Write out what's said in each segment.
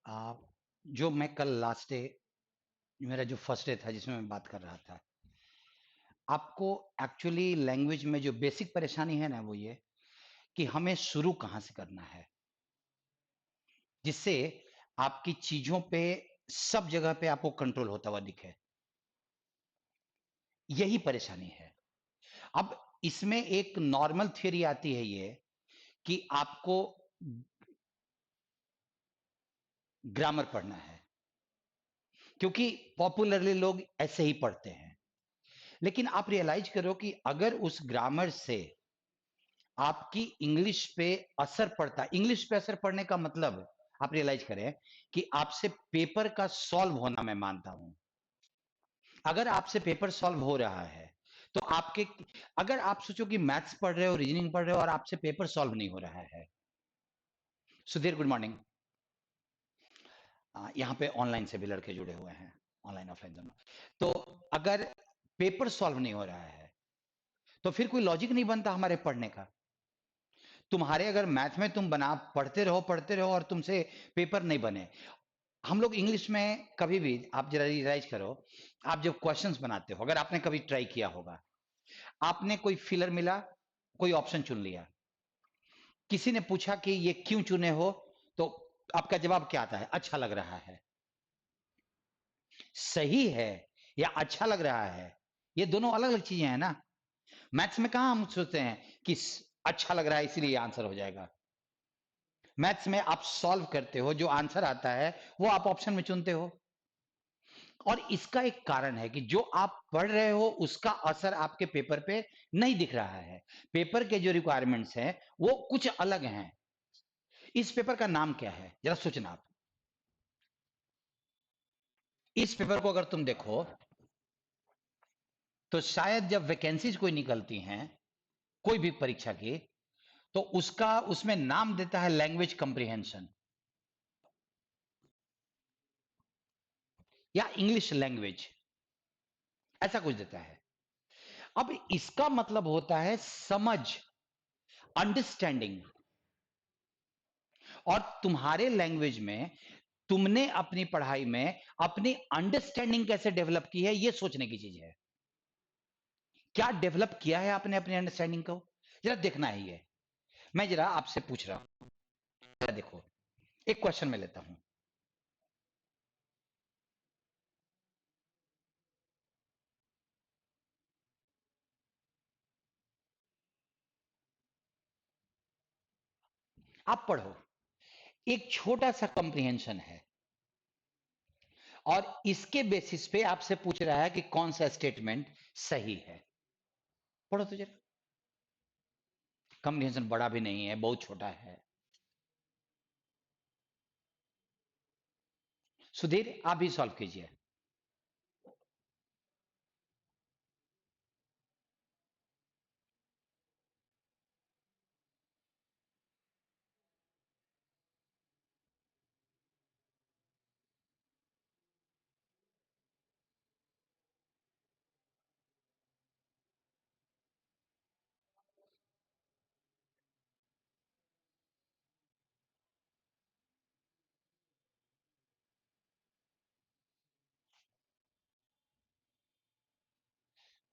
आ, जो मैं कल लास्ट डे, मेरा जो फर्स्ट डे था जिसमें मैं बात कर रहा था, आपको एक्चुअली लैंग्वेज में जो बेसिक परेशानी है ना वो ये कि हमें शुरू कहाँ से करना है, जिससे आपकी चीजों पे सब जगह पे आपको कंट्रोल होता हुआ दिखे। यही परेशानी है। अब इसमें एक नॉर्मल थ्योरी आती है ये कि आपको ग्रामर पढ़ना है, क्योंकि पॉपुलरली लोग ऐसे ही पढ़ते हैं। लेकिन आप रियलाइज करो कि अगर उस ग्रामर से आपकी इंग्लिश पे असर पड़ता, इंग्लिश पे असर पड़ने का मतलब आप रियलाइज करें कि आपसे पेपर का सॉल्व होना, मैं मानता हूं। अगर आपसे पेपर सॉल्व हो रहा है तो आपके, अगर आप सोचो कि मैथ्स पढ़ रहे हो, रीजनिंग पढ़ रहे हो और आपसे पेपर सॉल्व नहीं हो रहा है। Sudhir, good morning. यहाँ पे ऑनलाइन से भी लड़के जुड़े हुए हैं, ऑनलाइन ऑफलाइन दोनों। तो अगर पेपर सॉल्व नहीं हो रहा है तो फिर कोई लॉजिक नहीं बनता हमारे पढ़ने का। तुम्हारे अगर मैथ में तुम बना पढ़ते रहो और तुमसे पेपर नहीं बने। हम लोग इंग्लिश में कभी भी, आप जरा रियलाइज करो, आप जब क्वेश्चंस बनाते हो, अगर आपने कभी ट्राई किया होगा, आपने कोई फिलर मिला, कोई ऑप्शन चुन लिया, किसी ने पूछा कि ये क्यों चुने हो, तो आपका जवाब क्या आता है? अच्छा लग रहा है। सही है या अच्छा लग रहा है, ये दोनों अलग अलग चीजें हैं ना। मैथ्स में कहां हम सोचते हैं कि अच्छा लग रहा है इसीलिए आंसर हो जाएगा। मैथ्स में आप सॉल्व करते हो, जो आंसर आता है वो आप ऑप्शन में चुनते हो। और इसका एक कारण है कि जो आप पढ़ रहे हो उसका असर आपके पेपर पे नहीं दिख रहा है। पेपर के जो रिक्वायरमेंट्स हैं वो कुछ अलग हैं। इस पेपर का नाम क्या है, जरा सोचना आप। इस पेपर को अगर तुम देखो तो शायद जब वैकेंसीज कोई निकलती हैं कोई भी परीक्षा की, तो उसका उसमें नाम देता है लैंग्वेज कंप्रिहेंशन या इंग्लिश लैंग्वेज, ऐसा कुछ देता है। अब इसका मतलब होता है समझ, अंडरस्टैंडिंग। और तुम्हारे लैंग्वेज में तुमने अपनी पढ़ाई में अपनी अंडरस्टैंडिंग कैसे डेवलप की है, ये सोचने की चीज है। क्या डेवलप किया है आपने अपनी अंडरस्टैंडिंग को, जरा देखना है ये। मैं जरा आपसे पूछ रहा हूं, जरा देखो, एक क्वेश्चन में लेता हूं। आप पढ़ो, एक छोटा सा कंप्रिहेंशन है और इसके बेसिस पे आपसे पूछ रहा है कि कौन सा स्टेटमेंट सही है। पढ़ो तो जरा। कंप्रिहेंशन बड़ा भी नहीं है, बहुत छोटा है। सुधीर, आप भी सॉल्व कीजिए।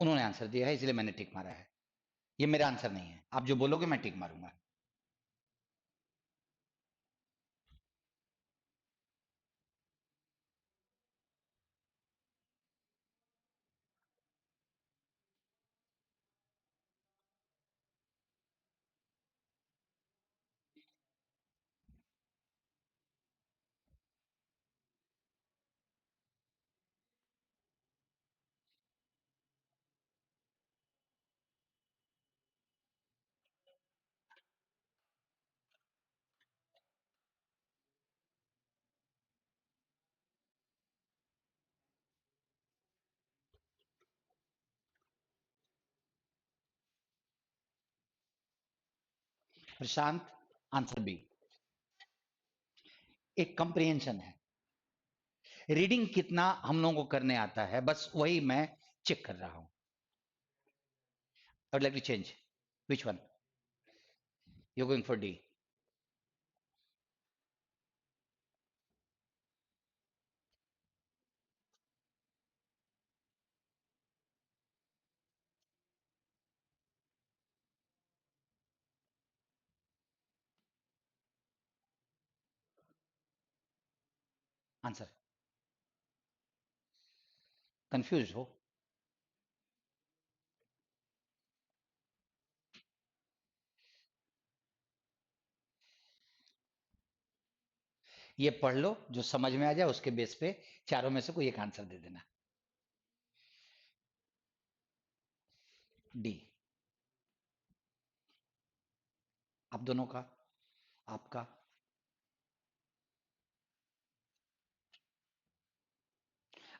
उन्होंने आंसर दिया है इसलिए मैंने टिक मारा है। ये मेरा आंसर नहीं है, आप जो बोलोगे मैं टिक मारूंगा। प्रशांत, आंसर बी। एक कंप्रिहेंशन है। रीडिंग कितना हम लोगों को करने आता है, बस वही मैं चेक कर रहा हूं। I would like to change. Which one? You going for D? Answer. Confuse हो? ये पढ़ लो, जो समझ में आ जाए उसके बेस पे चारों में से कोई एक आंसर दे देना। डी। आप दोनों का, आपका।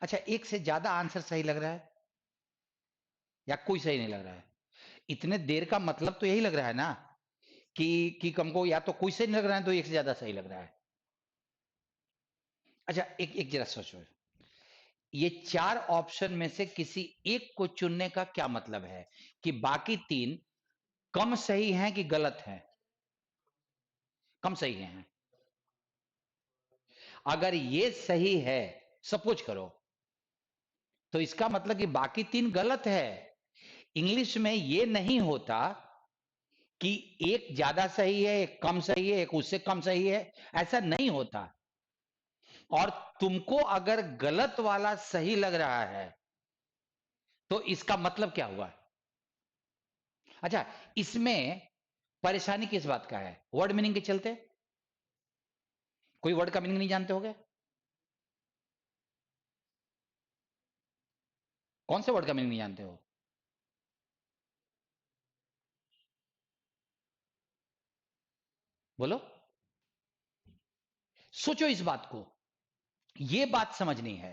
अच्छा, एक से ज्यादा आंसर सही लग रहा है या कोई सही नहीं लग रहा है? इतने देर का मतलब तो यही लग रहा है ना कि हमको या तो कोई सही नहीं लग रहा है तो एक से ज्यादा सही लग रहा है। अच्छा, एक एक जरा सोचो, ये चार ऑप्शन में से किसी एक को चुनने का क्या मतलब है कि बाकी तीन कम सही हैं कि गलत हैं? कम सही हैं। अगर ये सही है, सपोज करो, तो इसका मतलब कि बाकी तीन गलत है। इंग्लिश में ये नहीं होता कि एक ज्यादा सही है, एक कम सही है, एक उससे कम सही है। ऐसा नहीं होता। और तुमको अगर गलत वाला सही लग रहा है तो इसका मतलब क्या हुआ? अच्छा, इसमें परेशानी किस बात का है? वर्ड मीनिंग के चलते? कोई वर्ड का मीनिंग नहीं जानते होगे? कौन से वर्ड का मीनिंग नहीं जानते हो? बोलो। सोचो इस बात को। यह बात समझनी है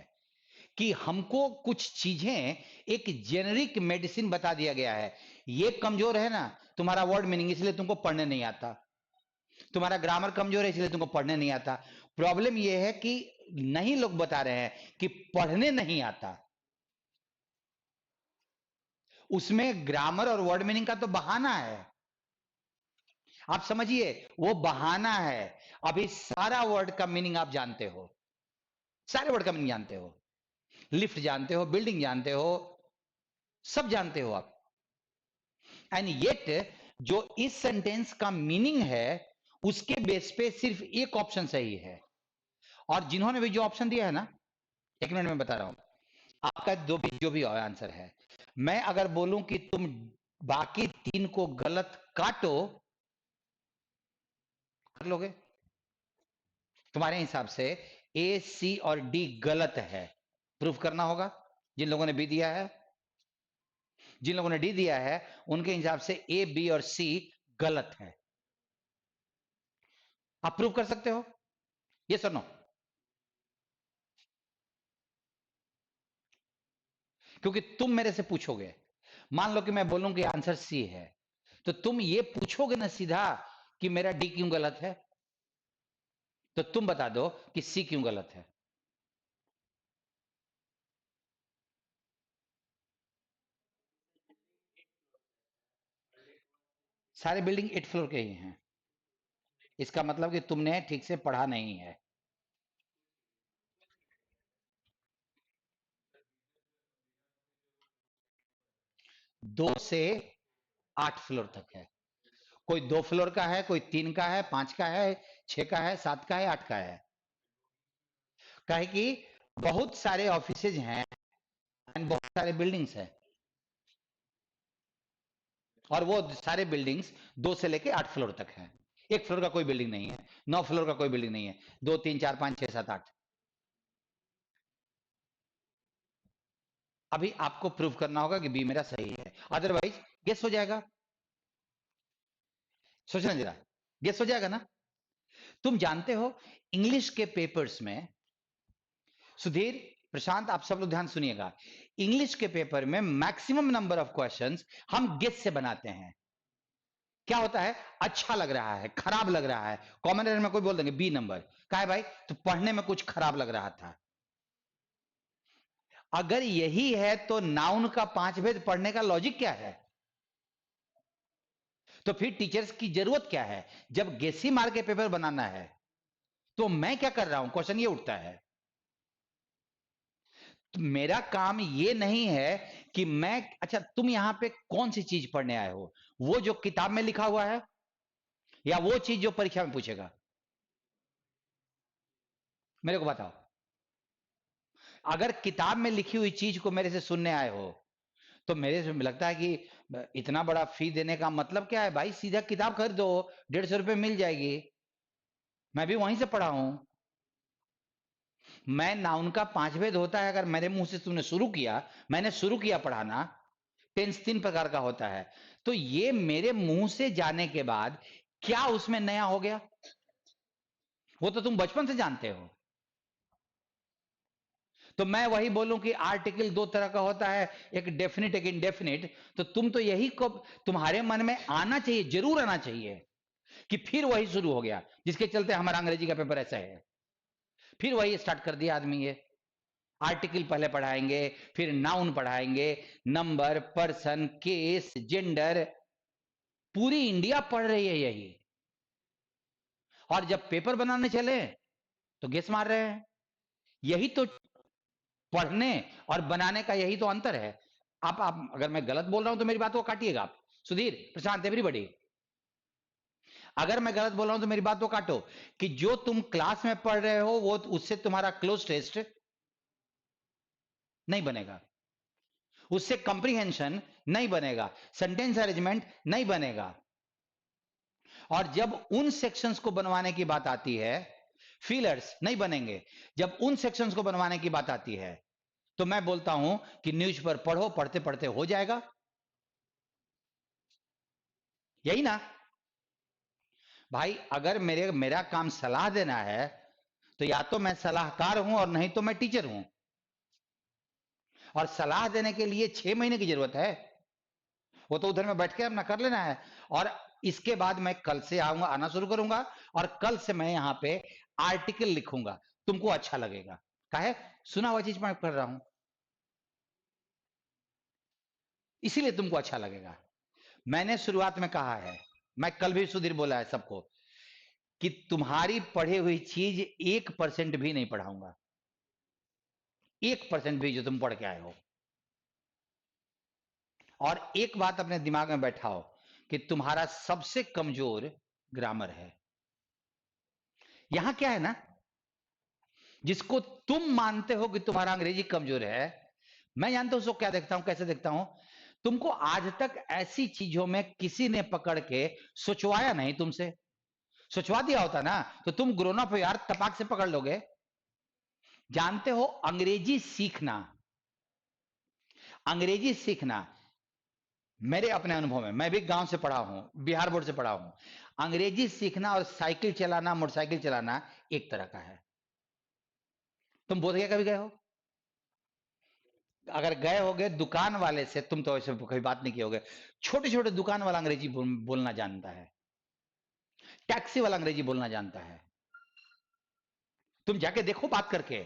कि हमको कुछ चीजें एक जेनरिक मेडिसिन बता दिया गया है। ये कमजोर है ना, तुम्हारा वर्ड मीनिंग, इसलिए तुमको पढ़ने नहीं आता। तुम्हारा ग्रामर कमजोर है इसलिए तुमको पढ़ने नहीं आता। प्रॉब्लम यह है कि नहीं, लोग बता रहे हैं कि पढ़ने नहीं आता। उसमें ग्रामर और वर्ड मीनिंग का तो बहाना है। आप समझिए, वो बहाना है। अभी सारा वर्ड का मीनिंग आप जानते हो, सारे वर्ड का मीनिंग जानते हो। लिफ्ट जानते हो, बिल्डिंग जानते हो, सब जानते हो आप। एंड येट जो इस सेंटेंस का मीनिंग है उसके बेस पे सिर्फ एक ऑप्शन सही है। और जिन्होंने भी जो ऑप्शन दिया है ना, एक मिनट में बता रहा हूं, आपका जो भी आंसर है, मैं अगर बोलूं कि तुम बाकी तीन को गलत काटो, कर लोगे? तुम्हारे हिसाब से ए, सी और डी गलत है, प्रूफ करना होगा। जिन लोगों ने बी दिया है, जिन लोगों ने डी दिया है, उनके हिसाब से ए, बी और सी गलत है। आप प्रूफ कर सकते हो? ये सुनो, क्योंकि तुम मेरे से पूछोगे। मान लो कि मैं बोलूं कि आंसर सी है, तो तुम ये पूछोगे ना सीधा कि मेरा डी क्यों गलत है। तो तुम बता दो कि सी क्यों गलत है। सारे बिल्डिंग 8 फ्लोर के ही हैं। इसका मतलब कि तुमने ठीक से पढ़ा नहीं है। 2 से 8 फ्लोर तक है। कोई 2 फ्लोर का है, कोई 3 का है, 5 का है, 6 का है, 7 का है, 8 का है। कहे कि बहुत सारे ऑफिसेज हैं एंड बहुत सारे बिल्डिंग्स हैं, और वो सारे बिल्डिंग्स 2 से लेके 8 फ्लोर तक हैं। 1 फ्लोर का कोई बिल्डिंग नहीं है, 9 फ्लोर का कोई बिल्डिंग नहीं है। 2, 3, 4, 5, 6, 7, 8। अभी आपको प्रूव करना होगा कि बी मेरा सही है, अदरवाइज गेस हो जाएगा। सोचना जरा, गेस हो जाएगा ना। तुम जानते हो, इंग्लिश के पेपर्स में, सुधीर, प्रशांत, आप सब लोग ध्यान सुनिएगा, इंग्लिश के पेपर में मैक्सिमम नंबर ऑफ क्वेश्चंस हम गेस से बनाते हैं। क्या होता है? अच्छा लग रहा है, खराब लग रहा है, कॉमन एरर में कोई बोल देंगे बी नंबर, का है भाई? तो पढ़ने में कुछ खराब लग रहा था। अगर यही है तो नाउन का 5 भेद पढ़ने का लॉजिक क्या है? तो फिर टीचर्स की जरूरत क्या है जब गेसी मार के पेपर बनाना है? तो मैं क्या कर रहा हूं, क्वेश्चन ये उठता है। तो मेरा काम ये नहीं है कि मैं, अच्छा तुम यहां पे कौन सी चीज पढ़ने आए हो? वो जो किताब में लिखा हुआ है या वो चीज जो परीक्षा में पूछेगा? मेरे को बताओ। अगर किताब में लिखी हुई चीज को मेरे से सुनने आए हो तो मेरे से लगता है कि इतना बड़ा फी देने का मतलब क्या है भाई, सीधा किताब खरीदो, 150 रुपये मिल जाएगी। मैं भी वहीं से पढ़ा हूं। मैं ना उनका पांच भेद होता है, अगर मेरे मुंह से तुमने शुरू किया, मैंने शुरू किया पढ़ाना, टेंस 3 प्रकार का होता है, तो ये मेरे मुंह से जाने के बाद क्या उसमें नया हो गया? वो तो तुम बचपन से जानते हो। तो मैं वही बोलूं कि आर्टिकल 2 तरह का होता है, एक डेफिनिट एक इंडेफिनिट, तो तुम तो यही को तुम्हारे मन में आना चाहिए, जरूर आना चाहिए कि फिर वही शुरू हो गया जिसके चलते हमारा अंग्रेजी का पेपर ऐसा है। फिर वही स्टार्ट कर दिया आदमी, ये आर्टिकल पहले पढ़ाएंगे, फिर नाउन पढ़ाएंगे, नंबर, पर्सन, केस, जेंडर, पूरी इंडिया पढ़ रही है यही। और जब पेपर बनाने चले तो गेस मार रहे हैं। यही तो पढ़ने और बनाने का यही तो अंतर है। आप अगर मैं गलत बोल रहा हूं तो मेरी बात को काटिएगा आप, सुधीर, प्रशांत, एवरीबॉडी। अगर मैं गलत बोल रहा हूं तो मेरी बात को काटो कि जो तुम क्लास में पढ़ रहे हो वो उससे तुम्हारा क्लोज टेस्ट नहीं बनेगा, उससे कंप्रीहेंशन नहीं बनेगा, सेंटेंस अरेंजमेंट नहीं बनेगा। और जब उन सेक्शंस को बनवाने की बात आती है, फीलर्स नहीं बनेंगे। जब उन सेक्शंस को बनवाने की बात आती है तो मैं बोलता हूं कि न्यूज पर पढ़ो, पढ़ते पढ़ते हो जाएगा। यही ना भाई? अगर मेरा काम सलाह देना है तो या तो मैं सलाहकार हूं और नहीं तो मैं टीचर हूं। और सलाह देने के लिए 6 महीने की जरूरत है, वो तो उधर में बैठ के अपना कर लेना है। और इसके बाद मैं कल से आऊंगा, आना शुरू करूंगा, और कल से मैं यहां पे आर्टिकल लिखूंगा, तुमको अच्छा लगेगा। काहे? सुना हुआ चीज मैं कर रहा हूं, इसीलिए तुमको अच्छा लगेगा। मैंने शुरुआत में कहा है, मैं कल भी सुधीर बोला है सबको, कि तुम्हारी पढ़ी हुई चीज 1% भी नहीं पढ़ाऊंगा, 1% भी जो तुम पढ़ के आए हो। और एक बात अपने दिमाग में बैठाओ कि तुम्हारा सबसे कमजोर ग्रामर है। यहां क्या है ना, जिसको तुम मानते हो कि तुम्हारा अंग्रेजी कमजोर है, मैं जानता हूं उसको क्या देखता हूं, कैसे देखता हूं। तुमको आज तक ऐसी चीजों में किसी ने पकड़ के सोचवाया नहीं तुमसे। सोचवा दिया होता ना तो तुम ग्रोन अप हो यार, तपाक से पकड़ लोगे। जानते हो, अंग्रेजी सीखना, अंग्रेजी सीखना, मेरे अपने अनुभव में, मैं भी गांव से पढ़ा हूं, बिहार बोर्ड से पढ़ा हूं, अंग्रेजी सीखना और साइकिल चलाना, मोटरसाइकिल चलाना एक तरह का है। तुम बोधगया कभी गए हो? अगर गए होगे दुकान वाले से, तुम तो ऐसे कभी बात नहीं किए होगे, छोटे छोटे दुकान वाला अंग्रेजी बोलना जानता है, टैक्सी वाला अंग्रेजी बोलना जानता है। तुम जाके देखो बात करके,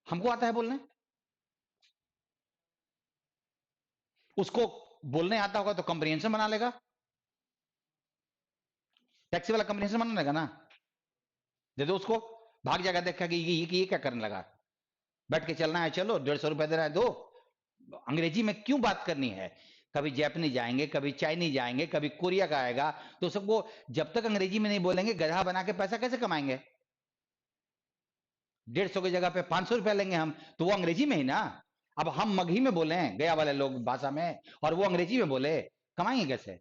हमको आता है बोलने, उसको बोलने आता होगा तो कंप्रीहेंशन बना लेगा। टैक्सी वाला कंप्रीहेंशन बना लेगा ना, दे दो उसको, भाग जाएगा, देखा कि ये क्या करने लगा, बैठ के चलना है चलो, 150 रुपए दे रहा है दो। अंग्रेजी में क्यों बात करनी है? कभी जापानी जाएंगे, कभी चाइनीज जाएंगे, कभी कोरिया का आएगा, तो सबको जब तक अंग्रेजी में नहीं बोलेंगे, गधा बना के पैसा कैसे कमाएंगे? 150 की जगह पे 500 रुपया लेंगे हम, तो वो अंग्रेजी में ही ना। अब हम मगही में बोले, गया वाले लोग भाषा में, और वो अंग्रेजी में बोले, कमाएंगे कैसे?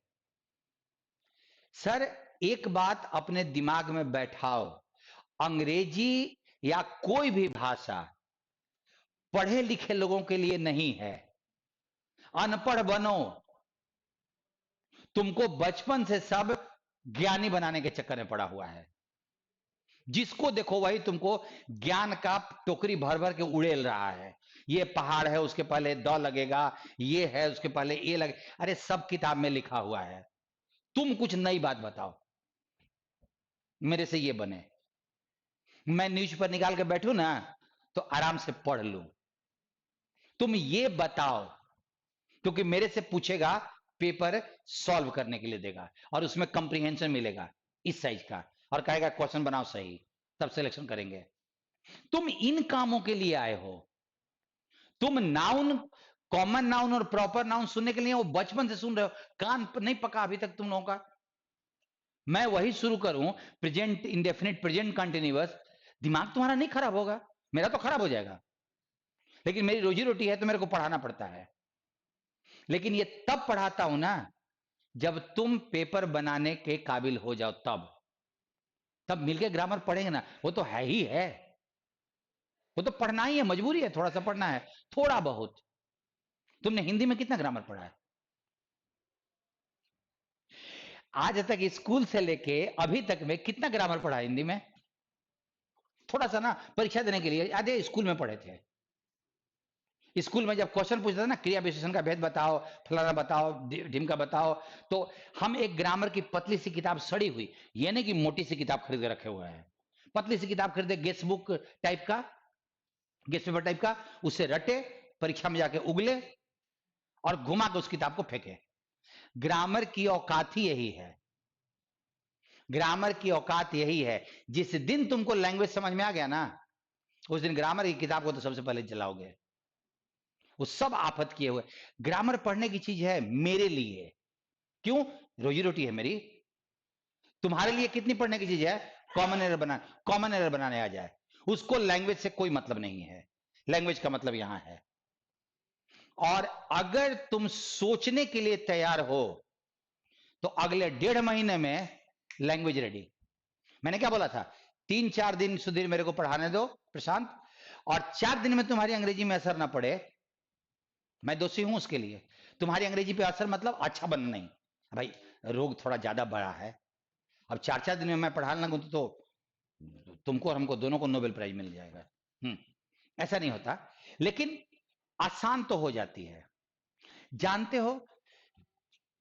सर, एक बात अपने दिमाग में बैठाओ, अंग्रेजी या कोई भी भाषा पढ़े लिखे लोगों के लिए नहीं है। अनपढ़ बनो, तुमको बचपन से सब ज्ञानी बनाने के चक्कर में पड़ा हुआ है। जिसको देखो वही तुमको ज्ञान का टोकरी भर भर के उड़ेल रहा है। ये पहाड़ है, उसके पहले द लगेगा, ये है उसके पहले ए लगे, अरे सब किताब में लिखा हुआ है। तुम कुछ नई बात बताओ, मेरे से ये बने, मैं न्यूज पर निकाल के बैठू ना तो आराम से पढ़ लू। तुम ये बताओ, क्योंकि मेरे से पूछेगा, पेपर सॉल्व करने के लिए देगा और उसमें कंप्रीहेंशन मिलेगा इस साइज का, और कहेगा क्वेश्चन बनाओ सही, तब सिलेक्शन करेंगे। तुम इन कामों के लिए आए हो। तुम नाउन, कॉमन नाउन और प्रॉपर नाउन सुनने के लिए वो बचपन से सुन रहे हो, कान नहीं पका अभी तक तुम लोगों का। मैं वही शुरू करूं, प्रेजेंट इंडेफिनिट, प्रेजेंट कंटिन्यूअस, दिमाग तुम्हारा नहीं खराब होगा, मेरा तो खराब हो जाएगा, लेकिन मेरी रोजी रोटी है तो मेरे को पढ़ाना पड़ता है। लेकिन ये तब पढ़ाता हूं ना जब तुम पेपर बनाने के काबिल हो जाओ, तब मिलके ग्रामर पढ़ेंगे ना, वो तो है ही है, वो तो पढ़ना ही है, मजबूरी है, थोड़ा सा पढ़ना है, थोड़ा बहुत। तुमने हिंदी में कितना ग्रामर पढ़ा है आज तक? स्कूल से लेके अभी तक में कितना ग्रामर पढ़ा है हिंदी में? थोड़ा सा ना, परीक्षा देने के लिए आधे स्कूल में पढ़े थे। स्कूल में जब क्वेश्चन पूछता था ना, क्रिया विशेषण का भेद बताओ, फलाना बताओ, ढिमका बताओ, तो हम एक ग्रामर की पतली सी किताब सड़ी हुई, ये नहीं कि मोटी सी किताब खरीद के रखे हुए हैं, पतली सी किताब खरीदे, गेस बुक टाइप का, गेस पेपर टाइप का, उससे रटे, परीक्षा में जाके उगले और घुमा के उस किताब को फेंके। ग्रामर की औकात ही यही है, ग्रामर की औकात यही है। जिस दिन तुमको लैंग्वेज समझ में आ गया ना, उस दिन ग्रामर की किताब को तो सबसे पहले जलाओगे। वो सब आफत किए हुए। ग्रामर पढ़ने की चीज है मेरे लिए, क्यों? रोजी रोटी है मेरी। तुम्हारे लिए कितनी पढ़ने की चीज है? कॉमन एरर बनाने आ जाए, उसको लैंग्वेज से कोई मतलब नहीं है। लैंग्वेज का मतलब यहां है। और अगर तुम सोचने के लिए तैयार हो तो अगले 1.5 महीने में लैंग्वेज रेडी। मैंने क्या बोला था? 3-4 दिन सुधीर मेरे को पढ़ाने दो प्रशांत, और 4 दिन में तुम्हारी अंग्रेजी में असर ना पड़े, मैं दोषी हूं उसके लिए। तुम्हारी अंग्रेजी पे असर मतलब अच्छा बनना नहीं, भाई रोग थोड़ा ज्यादा बड़ा है। अब 4-4 दिन में मैं पढ़ा लगूं तो तुमको और हमको दोनों को नोबेल प्राइज मिल जाएगा। ऐसा नहीं होता, लेकिन आसान तो हो जाती है। जानते हो,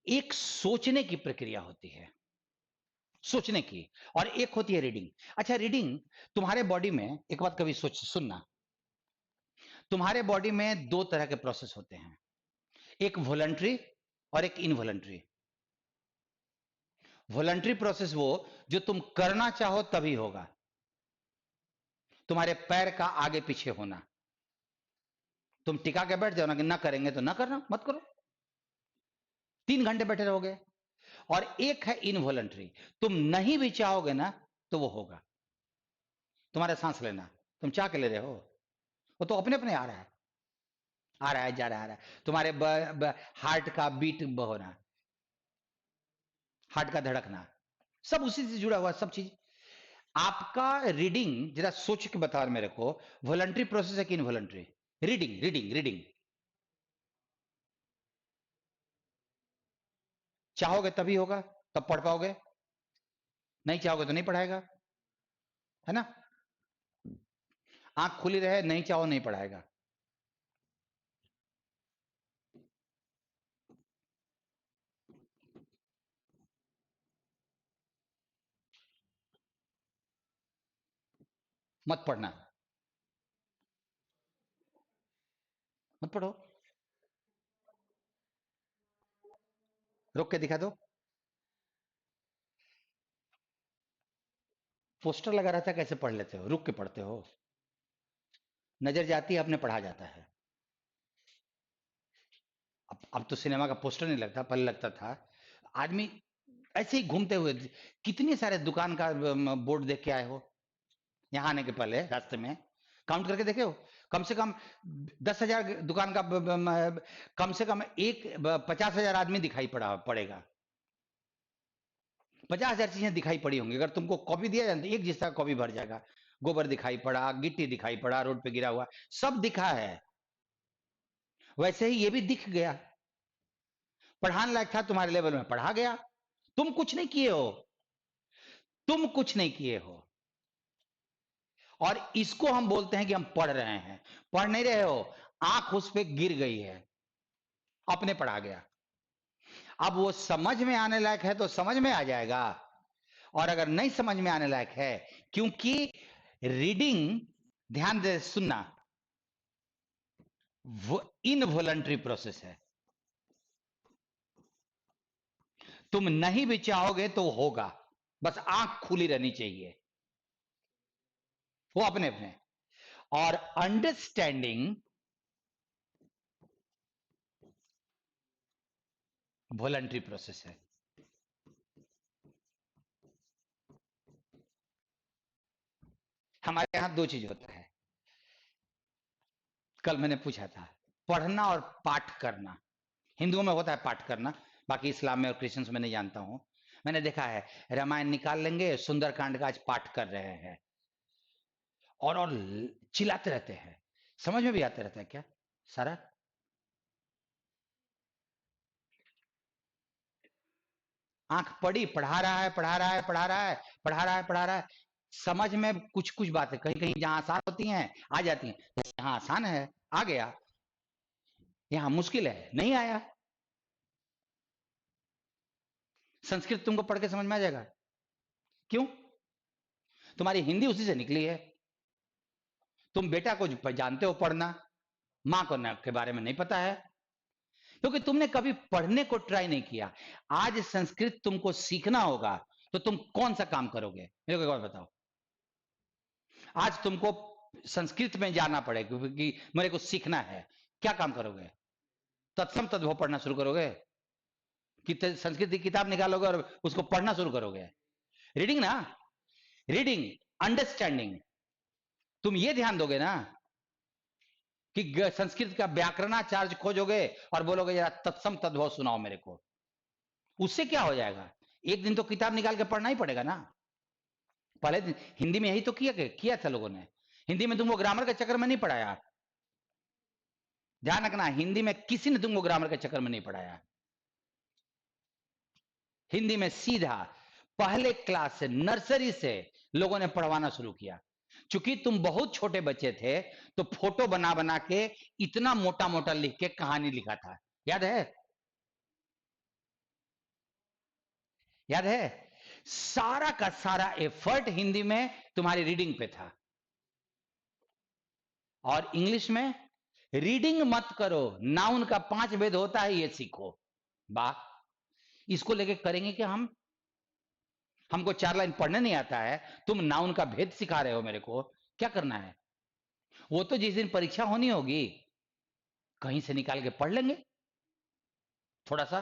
एक सोचने की प्रक्रिया होती है, सोचने की, और एक होती है रीडिंग। अच्छा, रीडिंग, तुम्हारे बॉडी में एक बात कभी सोच सुनना, तुम्हारे बॉडी में 2 तरह के प्रोसेस होते हैं, एक वॉलंटरी और एक इनवॉलंटरी। वॉलंटरी प्रोसेस वो जो तुम करना चाहो तभी होगा, तुम्हारे पैर का आगे पीछे होना। तुम टिका के बैठ जाओ ना कि ना करेंगे तो ना करना, मत करो, 3 घंटे बैठे रहोगे। और एक है इनवॉलंटरी, तुम नहीं भी चाहोगे ना तो वो होगा। तुम्हारा सांस लेना, तुम चाह के ले रहे हो, वो तो अपने अपने आ रहा है, आ रहा है, जा रहा है, आ रहा है। तुम्हारे हार्ट का बीट होना, हार्ट का धड़कना, सब उसी से जुड़ा हुआ, सब चीज। आपका रीडिंग जरा सोच के बता मेरे को, वॉलंटरी प्रोसेस है कि इनवॉलंटरी? रीडिंग रीडिंग रीडिंग, चाहोगे तभी होगा, तब पढ़ पाओगे, नहीं चाहोगे तो नहीं पढ़ाएगा, है ना? आंख खुली रहे, नहीं चाहो नहीं पढ़ाएगा। मत पढ़ना, मत पढ़ो, रोक के दिखा दो। पोस्टर लगा रहता है, कैसे पढ़ लेते हो? रुक के पढ़ते हो, नजर जाती है, अपने पढ़ा जाता है। अब तो सिनेमा का पोस्टर नहीं लगता, पहले लगता था। आदमी ऐसे ही घूमते हुए, कितने सारे दुकान का बोर्ड देख के आए हो यहाँ आने के पहले, रास्ते में काउंट करके देखे हो? कम से कम 10,000 दुकान का कम से कम एक 50,000 आदमी दिखाई पड़ेगा, 50,000 चीजें दिखाई पड़ी होंगी। अगर तुमको कॉपी दिया जाए तो एक जिसका कॉपी भर जाएगा। गोबर दिखाई पड़ा, गिट्टी दिखाई पड़ा, रोड पे गिरा हुआ, सब दिखा है। वैसे ही ये भी दिख गया, पढ़ाने लायक था, तुम्हारे लेवल में पढ़ा गया। तुम कुछ नहीं किए हो, तुम कुछ नहीं किए हो, और इसको हम बोलते हैं कि हम पढ़ रहे हैं। पढ़ नहीं रहे हो, आंख उस पर गिर गई है, अपने पढ़ा गया। अब वो समझ में आने लायक है तो समझ में आ जाएगा, और अगर नहीं समझ में आने लायक है, क्योंकि रीडिंग, ध्यान दे सुनना, वो इनवॉलंटरी प्रोसेस है। तुम नहीं भी चाहोगे तो होगा, बस आंख खुली रहनी चाहिए, वो अपने अपने। और अंडरस्टैंडिंग वॉलंटरी प्रोसेस है। हमारे यहाँ दो चीज होता है, कल मैंने पूछा था, पढ़ना और पाठ करना। हिंदुओं में होता है पाठ करना, बाकी इस्लाम में और क्रिश्चियंस में नहीं जानता हूं। मैंने देखा है रामायण निकाल लेंगे, सुंदरकांड का आज पाठ कर रहे हैं और चिल्लाते रहते हैं। समझ में भी आते रहता है क्या सारा? आंख पड़ी, पढ़ा रहा है पढ़ा रहा है पढ़ा रहा है पढ़ा रहा है पढ़ा रहा है। समझ में कुछ कुछ बातें कहीं कहीं जहां आसान होती हैं आ जाती हैं, यहाँ आसान है आ गया, यहाँ मुश्किल है नहीं आया। संस्कृत तुमको पढ़ के समझ में आ जाएगा, क्यों? तुम्हारी हिंदी उसी से निकली है। तुम बेटा को जानते हो पढ़ना, माँ को के बारे में नहीं पता है, क्योंकि तुमने कभी पढ़ने को ट्राई नहीं किया। आज संस्कृत तुमको सीखना होगा तो तुम कौन सा काम करोगे मेरे को एक बार बताओ। आज तुमको संस्कृत में जाना पड़ेगा क्योंकि मेरे को सीखना है, क्या काम करोगे? तत्सम तद्भव पढ़ना शुरू करोगे कि संस्कृत की किताब निकालोगे और उसको पढ़ना शुरू करोगे? रीडिंग ना, रीडिंग, अंडरस्टैंडिंग। तुम ये ध्यान दोगे ना कि संस्कृत का व्याकरणाचार्य खोजोगे और बोलोगे यार तत्सम तद्भव सुनाओ मेरे को, उससे क्या हो जाएगा? एक दिन तो किताब निकाल के पढ़ना ही पड़ेगा ना। पहले दिन हिंदी में यही तो किया था लोगों ने। हिंदी में तुमको ग्रामर के चक्कर में नहीं पढ़ाया, ध्यान रखना, हिंदी में किसी ने तुमको ग्रामर के चक्कर में नहीं पढ़ाया। हिंदी में सीधा पहले क्लास से, नर्सरी से लोगों ने पढ़वाना शुरू किया। चूंकि तुम बहुत छोटे बच्चे थे तो फोटो बना बना के इतना मोटा मोटा लिख के कहानी लिखा था, याद है? याद है? सारा का सारा एफर्ट हिंदी में तुम्हारी रीडिंग पे था। और इंग्लिश में रीडिंग मत करो, नाउन का 5 भेद होता है ये सीखो। वाह, इसको लेके करेंगे क्या हम? हमको 4 लाइन पढ़ने नहीं आता है, तुम नाउन का भेद सिखा रहे हो मेरे को, क्या करना है? वो तो जिस दिन परीक्षा होनी होगी कहीं से निकाल के पढ़ लेंगे थोड़ा सा।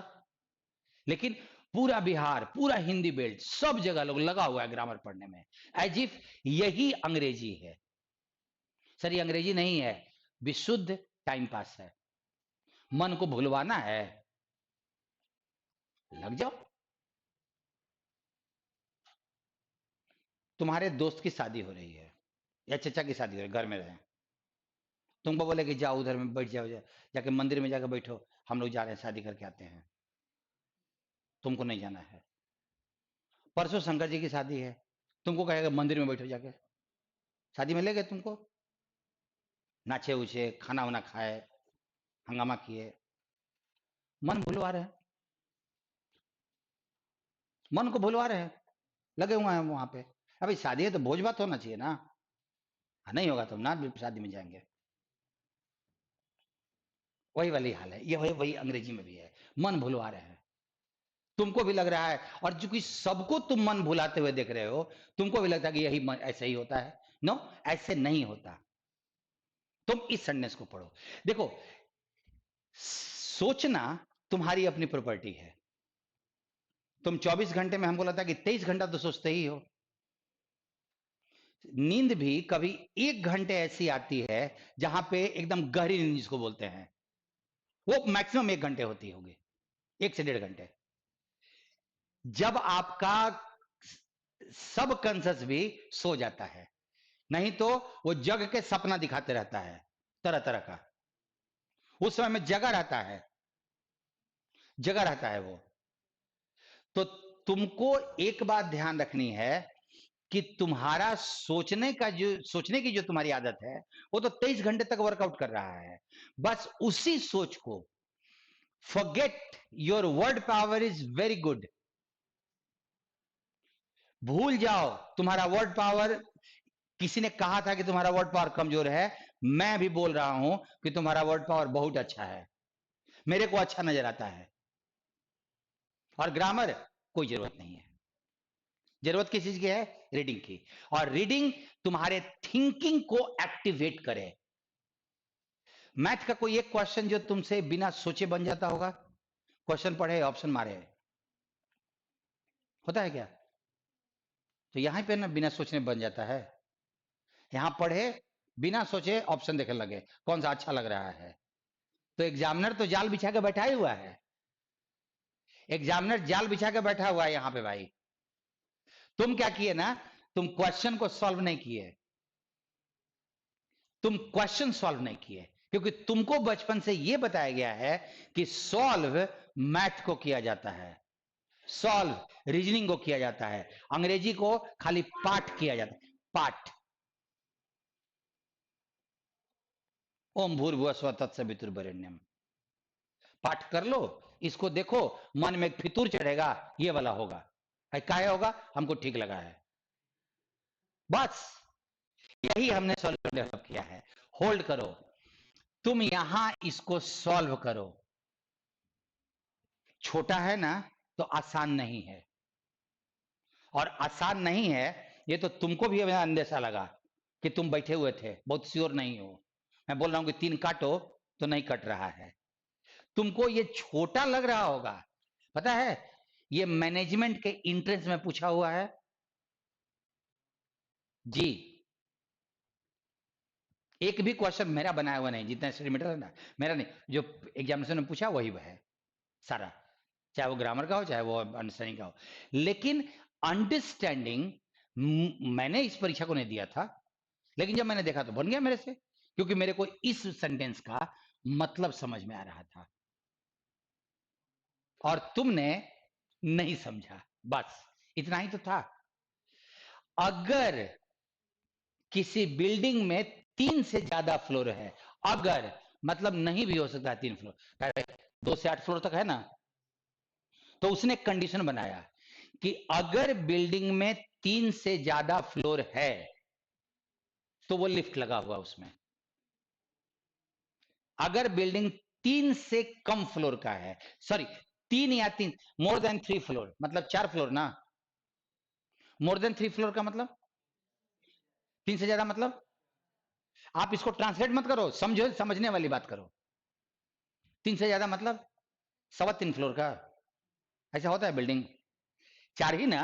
लेकिन पूरा बिहार, पूरा हिंदी बेल्ट, सब जगह लोग लगा हुआ है ग्रामर पढ़ने में, एज इफ यही अंग्रेजी है। सर ये अंग्रेजी नहीं है, विशुद्ध टाइम पास है, मन को भुलवाना है, लग जाओ। तुम्हारे दोस्त की शादी हो रही है या चचा की शादी हो रही है, घर में रहे, तुमको बोले कि जाओ उधर में बैठ जाओ, जाके मंदिर में जाकर बैठो, हम लोग जा रहे हैं शादी करके आते हैं, तुमको नहीं जाना है। परसों शंकर जी की शादी है, तुमको कहेगा मंदिर में बैठो जाके, शादी में ले गए तुमको, नाचे उचे, खाना वाना खाए, हंगामा किए, मन भुलवा रहे हैं, मन को भुलवा रहे हैं, लगे हुए हैं वहां पे। अभी शादी है तो भोज भात होना चाहिए ना। नहीं होगा तुम ना शादी में जाएंगे। वही वाली हाल है, ये वही अंग्रेजी में भी है, मन भुलवा रहे हैं। तुमको भी लग रहा है, और चूंकि सबको तुम मन भुलाते हुए देख रहे हो, तुमको भी लगता है कि यही ऐसे ही होता है। नो, ऐसे नहीं होता। तुम इस सेंटेंस को पढ़ो, देखो, सोचना तुम्हारी अपनी प्रॉपर्टी है। तुम 24 घंटे में, हमको लगता है कि 23 घंटा तो सोचते ही हो। नींद भी कभी 1 घंटे ऐसी आती है जहां पे एकदम गहरी नींद जिसको बोलते हैं, वो मैक्सिमम 1 घंटे होती होगी, 1 से 1.5 घंटे, जब आपका सब कॉन्शियस भी सो जाता है। नहीं तो वो जग के सपना दिखाते रहता है तरह तरह का, उस समय में जगा रहता है, जगा रहता है वो। तो तुमको एक बात ध्यान रखनी है कि तुम्हारा सोचने की जो तुम्हारी आदत है, वो तो 23 घंटे तक वर्कआउट कर रहा है। बस उसी सोच को forget, your word power is very good, भूल जाओ तुम्हारा वर्ड पावर। किसी ने कहा था कि तुम्हारा वर्ड पावर कमजोर है, मैं भी बोल रहा हूं कि तुम्हारा वर्ड पावर बहुत अच्छा है, मेरे को अच्छा नजर आता है। और ग्रामर कोई जरूरत नहीं है, जरूरत किस चीज की है? रीडिंग की। और रीडिंग तुम्हारे थिंकिंग को एक्टिवेट करे। मैथ का कोई एक क्वेश्चन जो तुमसे बिना सोचे बन जाता होगा, क्वेश्चन पढ़े ऑप्शन मारे, होता है क्या? तो यहां पे ना बिना सोचने बन जाता है। यहां पढ़े, बिना सोचे ऑप्शन देखने लगे कौन सा अच्छा लग रहा है। तो एग्जामिनर तो जाल बिछा के बैठा ही हुआ है, एग्जामिनर जाल बिछा के बैठा हुआ है यहां पे भाई। तुम क्या किए ना, तुम क्वेश्चन को सॉल्व नहीं किए, तुम क्वेश्चन सॉल्व नहीं किए, क्योंकि तुमको बचपन से यह बताया गया है कि सॉल्व मैथ को किया जाता है, सॉल्व रीजनिंग को किया जाता है, अंग्रेजी को खाली पाठ किया जाता है, पाठ। ओम भूर्भुवः स्वः तत्सवितुर्वरेण्यम, पाठ कर लो, इसको देखो, मन में एक फितूर चढ़ेगा, ये वाला होगा, काहे होगा, हमको ठीक लगा है, बस यही हमने सॉल्व डेवलप किया है। होल्ड करो, तुम यहां इसको सॉल्व करो, छोटा है ना तो आसान नहीं है, और आसान नहीं है ये तो तुमको भी अभी अंदेशा लगा कि तुम बैठे हुए थे, बहुत श्योर नहीं हो। मैं बोल रहा हूं कि 3 काटो तो नहीं कट रहा है, तुमको ये छोटा लग रहा होगा, पता है ये मैनेजमेंट के इंट्रेंस में पूछा हुआ है जी। एक भी क्वेश्चन मेरा बनाया हुआ नहीं, जितना सेंटीमीटर है ना मेरा नहीं, जो एग्जामिनेशन में पूछा वही है सारा, चाहे वो ग्रामर का हो चाहे वो अंडरस्टैंडिंग का हो। लेकिन अंडरस्टैंडिंग मैंने इस परीक्षा को नहीं दिया था, लेकिन जब मैंने देखा तो बन गया मेरे से, क्योंकि मेरे को इस सेंटेंस का मतलब समझ में आ रहा था, और तुमने नहीं समझा, बस इतना ही तो था। अगर किसी बिल्डिंग में 3 से ज्यादा फ्लोर है, अगर मतलब नहीं भी हो सकता 3 फ्लोर, 2 से 8 फ्लोर तक है ना, तो उसने कंडीशन बनाया कि अगर बिल्डिंग में 3 से ज्यादा फ्लोर है तो वो लिफ्ट लगा हुआ उसमें, अगर बिल्डिंग 3 से कम फ्लोर का है, सॉरी 3 या 3 मोर देन 3 फ्लोर मतलब 4 फ्लोर ना, मोर देन 3 फ्लोर का मतलब 3 से ज्यादा मतलब, आप इसको ट्रांसलेट मत करो, समझो, समझने वाली बात करो। 3 से ज्यादा मतलब 3.25 फ्लोर का, ऐसा होता है बिल्डिंग, 4 ही ना।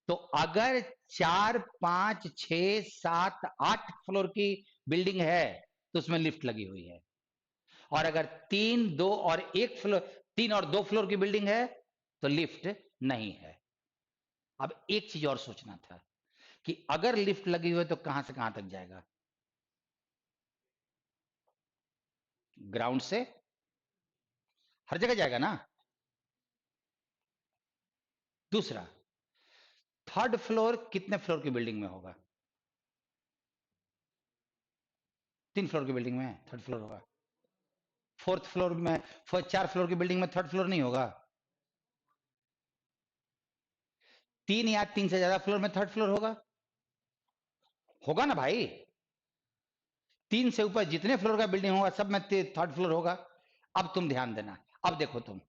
तो अगर 4, 5, 6, 7, 8 फ्लोर की बिल्डिंग है तो उसमें लिफ्ट लगी हुई है, और अगर 3, 2 और 1 फ्लोर, 3 और 2 फ्लोर की बिल्डिंग है तो लिफ्ट नहीं है। अब एक चीज और सोचना था कि अगर लिफ्ट लगी हुई है तो कहां से कहां तक जाएगा, ग्राउंड से हर जगह जाएगा ना। दूसरा, थर्ड फ्लोर कितने फ्लोर की बिल्डिंग में होगा, 3 फ्लोर की बिल्डिंग में थर्ड फ्लोर होगा, फोर्थ फ्लोर में, 4 फ्लोर की बिल्डिंग में थर्ड फ्लोर नहीं होगा, 3 या 3 से ज्यादा फ्लोर में थर्ड फ्लोर होगा, होगा ना भाई, 3 से ऊपर जितने फ्लोर का बिल्डिंग होगा सब में थर्ड फ्लोर होगा। अब तुम ध्यान देना, अब देखो तुम,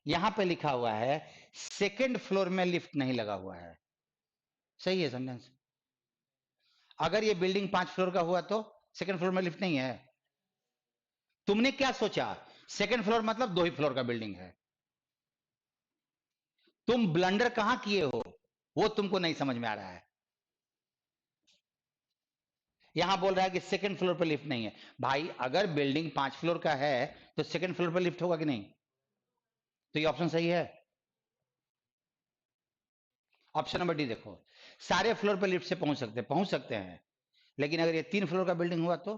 यहां पे लिखा हुआ है सेकंड फ्लोर में लिफ्ट नहीं लगा हुआ है, सही है सेंटेंस। अगर ये बिल्डिंग 5 फ्लोर का हुआ तो सेकंड फ्लोर में लिफ्ट नहीं है, तुमने क्या सोचा, सेकंड फ्लोर मतलब 2 ही फ्लोर का बिल्डिंग है, तुम ब्लंडर कहां किए हो वो तुमको नहीं समझ में आ रहा है। यहां बोल रहा है कि सेकंड फ्लोर पर लिफ्ट नहीं है, भाई अगर बिल्डिंग 5 फ्लोर का है तो सेकंड फ्लोर पर लिफ्ट होगा कि नहीं, तो ये ऑप्शन सही है। ऑप्शन नंबर डी देखो, सारे फ्लोर पर लिफ्ट से पहुंच सकते हैं, लेकिन अगर ये 3 फ्लोर का बिल्डिंग हुआ तो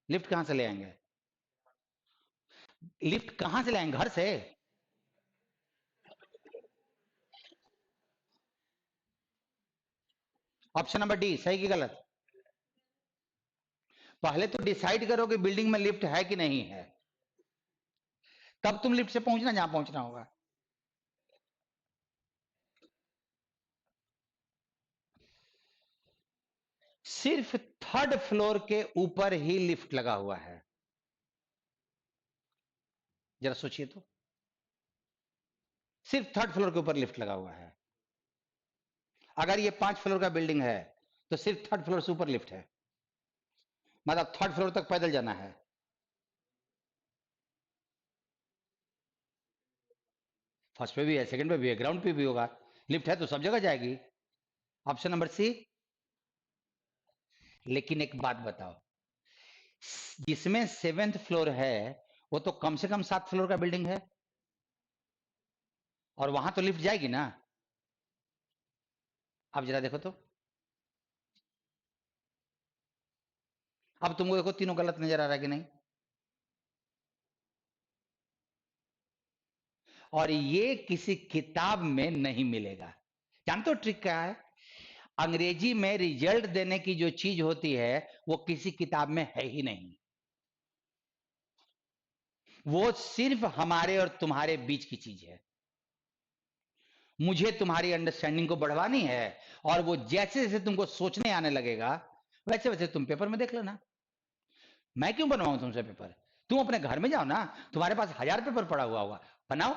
लिफ्ट कहां से ले आएंगे, लिफ्ट कहां से लाएंगे, घर से। ऑप्शन नंबर डी सही कि गलत, पहले तो डिसाइड करो कि बिल्डिंग में लिफ्ट है कि नहीं है, तब तुम लिफ्ट से पहुंचना जहां पहुंचना होगा। सिर्फ थर्ड फ्लोर के ऊपर ही लिफ्ट लगा हुआ है, जरा सोचिए तो, सिर्फ थर्ड फ्लोर के ऊपर लिफ्ट लगा हुआ है। अगर ये 5 फ्लोर का बिल्डिंग है तो सिर्फ थर्ड फ्लोर से ऊपर लिफ्ट है, मतलब थर्ड फ्लोर तक पैदल जाना है। फर्स्ट पे भी है, सेकंड पे भी है, ग्राउंड पे भी होगा, लिफ्ट है तो सब जगह जाएगी। ऑप्शन नंबर सी लेकिन एक बात बताओ, जिसमें 7th फ्लोर है वो तो कम से कम 7 फ्लोर का बिल्डिंग है, और वहां तो लिफ्ट जाएगी ना। अब जरा देखो तो, अब तुमको देखो तीनों गलत नजर आ रहा है कि नहीं। और ये किसी किताब में नहीं मिलेगा। जानते हो ट्रिक क्या है? अंग्रेजी में रिजल्ट देने की जो चीज होती है वो किसी किताब में है ही नहीं। वो सिर्फ हमारे और तुम्हारे बीच की चीज है। मुझे तुम्हारी अंडरस्टैंडिंग को बढ़वानी है, और वो जैसे जैसे तुमको सोचने आने लगेगा वैसे वैसे तुम पेपर में देख लेना। मैं क्यों बनवाऊं तुमसे पेपर? तुम अपने घर में जाओ ना, तुम्हारे पास 1000 पेपर पड़ा हुआ होगा, बनाओ।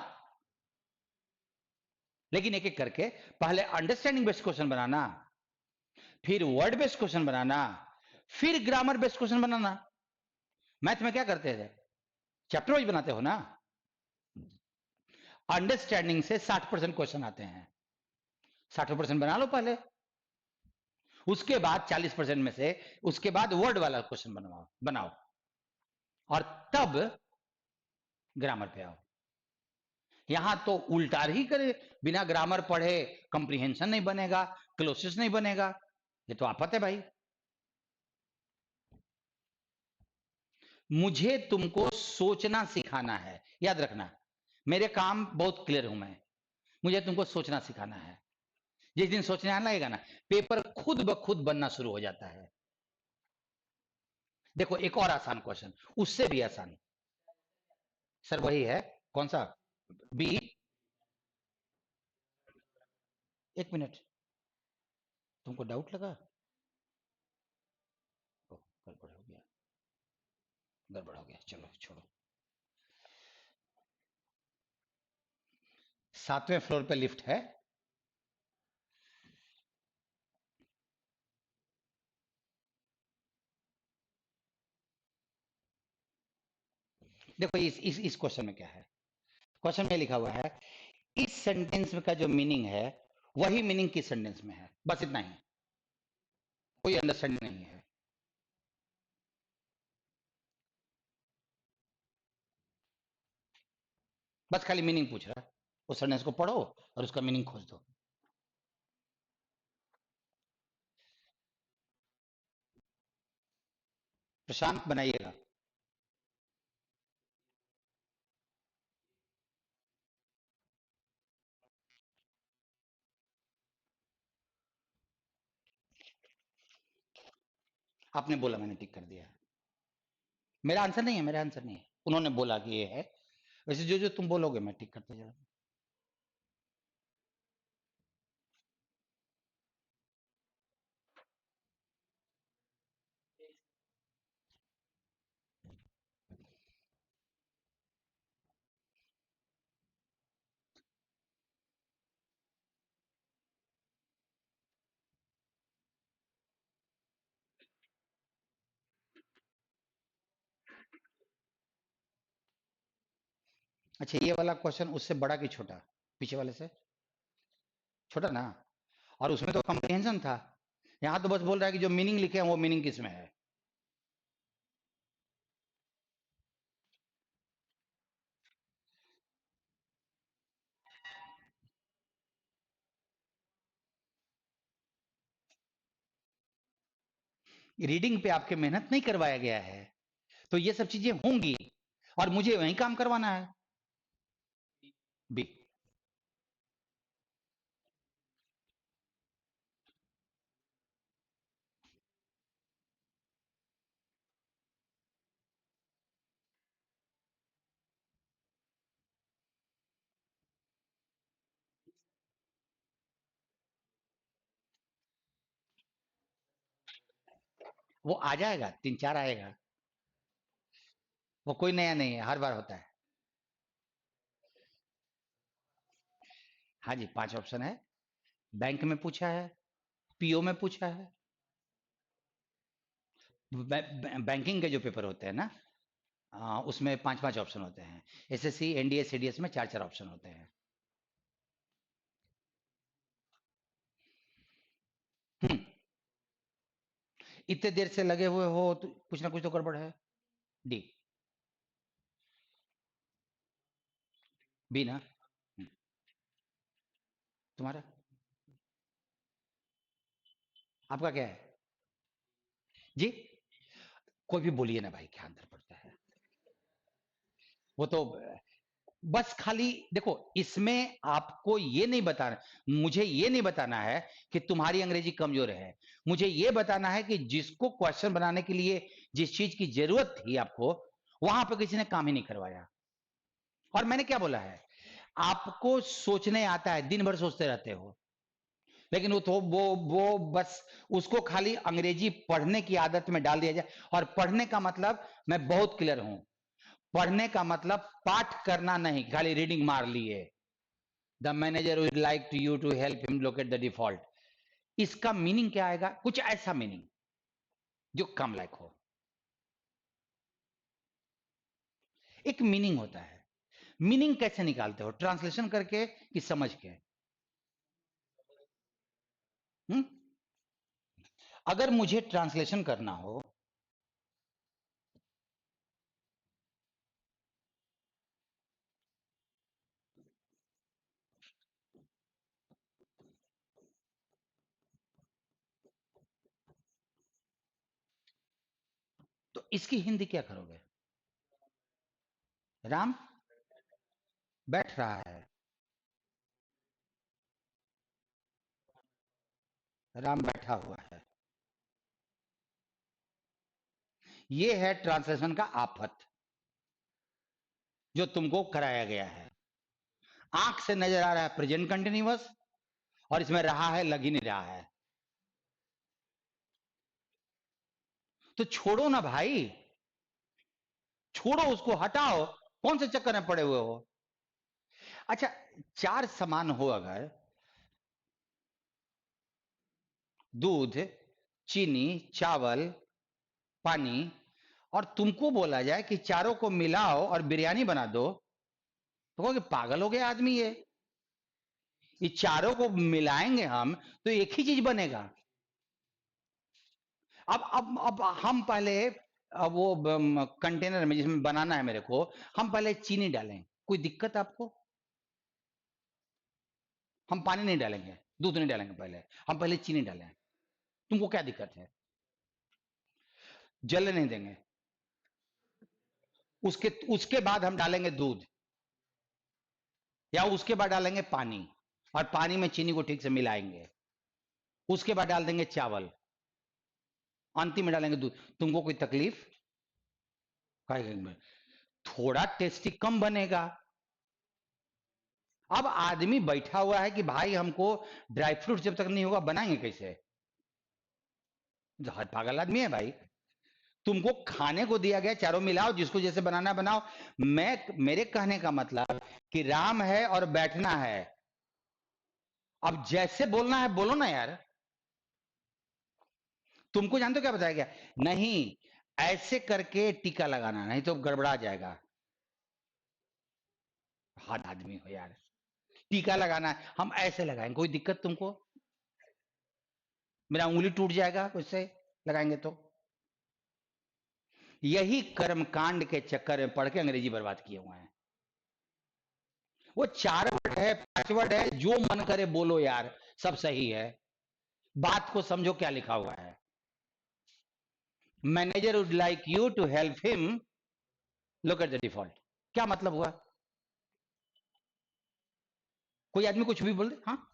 लेकिन एक एक करके पहले अंडरस्टैंडिंग बेस्ड क्वेश्चन बनाना, फिर वर्ड बेस्ड क्वेश्चन बनाना, फिर ग्रामर बेस्ड क्वेश्चन बनाना। मैथ में क्या करते थे? चैप्टर वाइज बनाते हो ना। अंडरस्टैंडिंग से 60% क्वेश्चन आते हैं, 60% बना लो पहले। उसके बाद 40% में से उसके बाद वर्ड वाला क्वेश्चन बनाओ, और तब ग्रामर पे आओ। यहां तो उल्टा ही करे, बिना ग्रामर पढ़े कंप्रीहेंशन नहीं बनेगा, क्लोसिस नहीं बनेगा। ये तो आफत है भाई। मुझे तुमको सोचना सिखाना है, याद रखना। मेरे काम बहुत क्लियर हूं मैं, मुझे तुमको सोचना सिखाना है। जिस दिन सोचने आने लगेगा ना, पेपर खुद ब खुद बनना शुरू हो जाता है। देखो एक और आसान क्वेश्चन, उससे भी आसान। सर वही है, कौन सा? बी। एक मिनट, तुमको डाउट लगा? गड़बड़ हो गया, गड़बड़ हो गया, चलो छोड़ो। 7वें फ्लोर पे लिफ्ट है। देखो इस क्वेश्चन में क्या है? क्वेश्चन में लिखा हुआ है, इस सेंटेंस का जो मीनिंग है वही मीनिंग किस सेंटेंस में है, बस इतना ही। कोई अंडरस्टैंडिंग नहीं है। बस खाली मीनिंग पूछ रहा है, उस सेंटेंस को पढ़ो और उसका मीनिंग खोज दो। प्रशांत बनाइएगा। आपने बोला, मैंने टिक कर दिया। मेरा आंसर नहीं है, मेरा आंसर नहीं है, उन्होंने बोला कि ये है। वैसे जो जो तुम बोलोगे मैं टिक करते जा। अच्छा, ये वाला क्वेश्चन उससे बड़ा कि छोटा? पीछे वाले से छोटा ना? और उसमें तो कॉम्प्रिहेंशन था, यहां तो बस बोल रहा है कि जो मीनिंग लिखे हैं वो मीनिंग किस में है। रीडिंग पे आपके मेहनत नहीं करवाया गया है, तो ये सब चीजें होंगी, और मुझे वही काम करवाना है। बी। वो आ जाएगा, 3 4 आएगा। वो कोई नया नहीं है, हर बार होता है। हाँ जी, 5 ऑप्शन है। बैंक में पूछा है, पीओ में पूछा है। बैंकिंग के जो पेपर होते हैं ना, उसमें 5 5 ऑप्शन होते हैं। एसएससी एनडीए सीडीएस में 4 4 ऑप्शन होते हैं। हम्म, इतने देर से लगे हुए हो तो कुछ ना कुछ तो गड़बड़ है। डी। बी ना। तुम्हारा आपका क्या है जी? कोई भी बोलिए ना भाई, क्या अंतर पड़ता है? वो तो बस खाली देखो, इसमें आपको ये नहीं बताना, मुझे ये नहीं बताना है कि तुम्हारी अंग्रेजी कमजोर है। मुझे ये बताना है कि जिसको क्वेश्चन बनाने के लिए जिस चीज की जरूरत थी आपको, वहां पर किसी ने काम ही नहीं करवाया। और मैंने क्या बोला है, आपको सोचने आता है, दिन भर सोचते रहते हो, लेकिन वो तो वो बस उसको खाली अंग्रेजी पढ़ने की आदत में डाल दिया जाए। और पढ़ने का मतलब, मैं बहुत क्लियर हूं, पढ़ने का मतलब पाठ करना नहीं, खाली रीडिंग मार लिए। The manager would like to you to help him locate the default, इसका मीनिंग क्या आएगा? कुछ ऐसा मीनिंग जो कम लायक हो। एक मीनिंग होता है। मीनिंग कैसे निकालते हो? ट्रांसलेशन करके कि समझ के? हुँ? अगर मुझे ट्रांसलेशन करना हो, तो इसकी हिंदी क्या करोगे? राम बैठ रहा है। राम बैठा हुआ है। ये है ट्रांसलेशन का आफत जो तुमको कराया गया है। आंख से नजर आ रहा है प्रेजेंट कंटिन्यूअस, और इसमें रहा है, लग ही नहीं रहा है। तो छोड़ो ना भाई, छोड़ो उसको, हटाओ। कौन से चक्कर में पड़े हुए हो? अच्छा, चार समान हो अगर, दूध, चीनी, चावल, पानी, और तुमको बोला जाए कि चारों को मिलाओ और बिरयानी बना दो, तो कहोगे पागल हो गया आदमी ये चारों को मिलाएंगे हम तो एक ही चीज बनेगा। अब हम पहले, अब वो कंटेनर में जिसमें बनाना है मेरे को, हम पहले चीनी डालें, कोई दिक्कत आपको? हम पानी नहीं डालेंगे, दूध नहीं डालेंगे, पहले हम पहले चीनी डालें, तुमको क्या दिक्कत है? जलने नहीं देंगे। उसके उसके बाद हम डालेंगे दूध, या उसके बाद डालेंगे पानी, और पानी में चीनी को ठीक से मिलाएंगे। उसके बाद डाल देंगे चावल, अंतिम में डालेंगे दूध। तुमको कोई तकलीफ? थोड़ा टेस्टी कम बनेगा। अब आदमी बैठा हुआ है कि भाई हमको ड्राई फ्रूट जब तक नहीं होगा बनाएंगे कैसे? हर पागल आदमी है भाई। तुमको खाने को दिया गया, चारों मिलाओ, जिसको जैसे बनाना बनाओ। मेरे कहने का मतलब कि राम है और बैठना है, अब जैसे बोलना है बोलो ना यार। तुमको जानते हो क्या बताया गया? नहीं, ऐसे करके टीका लगाना, नहीं तो गड़बड़ा जाएगा। हद आदमी हो यार। टीका लगाना है, हम ऐसे लगाएंगे, कोई दिक्कत तुमको? मेरा उंगली टूट जाएगा उससे लगाएंगे तो। यही कर्म कांड के चक्कर में पढ़ के अंग्रेजी बर्बाद किए हुए हैं। वो 4 वर्ड है, 5 वर्ड है, जो मन करे बोलो यार, सब सही है। बात को समझो क्या लिखा हुआ है। Manager would like you to help him look at the default, क्या मतलब हुआ? कोई आदमी कुछ भी बोल दे, हाँ,